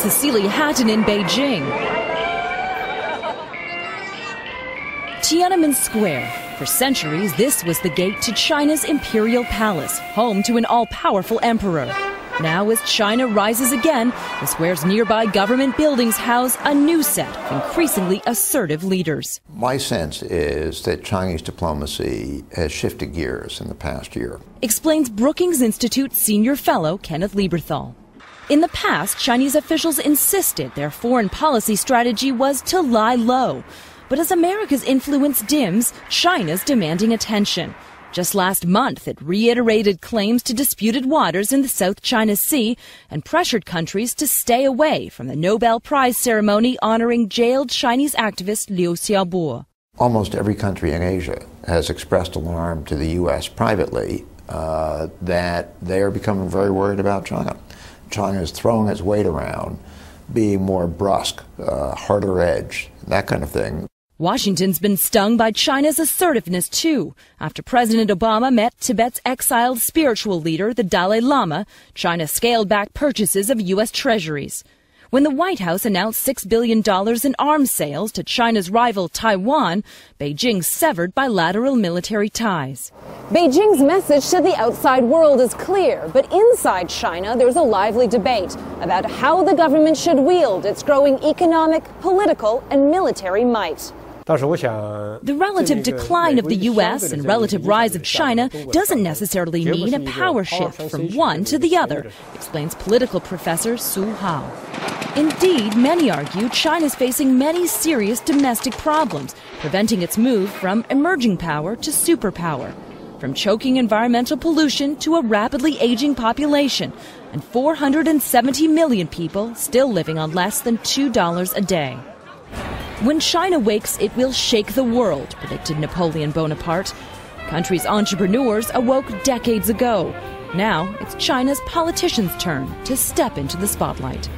Cecilia Hatton in Beijing. Tiananmen Square. For centuries, this was the gate to China's imperial palace, home to an all-powerful emperor. Now, as China rises again, the square's nearby government buildings house a new set of increasingly assertive leaders. My sense is that Chinese diplomacy has shifted gears in the past year. Explains Brookings Institute senior fellow Kenneth Lieberthal. In the past, Chinese officials insisted their foreign policy strategy was to lie low. But as America's influence dims, China's demanding attention. Just last month, it reiterated claims to disputed waters in the South China Sea and pressured countries to stay away from the Nobel Prize ceremony honoring jailed Chinese activist Liu Xiaobo. Almost every country in Asia has expressed alarm to the U.S. privately that they are becoming very worried about China. China is throwing its weight around, being more brusque, harder edge, that kind of thing. Washington's been stung by China's assertiveness, too. After President Obama met Tibet's exiled spiritual leader, the Dalai Lama, China scaled back purchases of U.S. treasuries. When the White House announced $6 billion in arms sales to China's rival Taiwan, Beijing severed bilateral military ties. Beijing's message to the outside world is clear, but inside China there's a lively debate about how the government should wield its growing economic, political, and military might. The relative decline of the U.S. and relative rise of China doesn't necessarily mean a power shift from one to the other, explains political professor Su Hao. Indeed, many argue China's facing many serious domestic problems, preventing its move from emerging power to superpower. From choking environmental pollution to a rapidly aging population, and 470 million people still living on less than $2 a day. When China wakes, it will shake the world, predicted Napoleon Bonaparte. Country's entrepreneurs awoke decades ago. Now it's China's politicians' turn to step into the spotlight.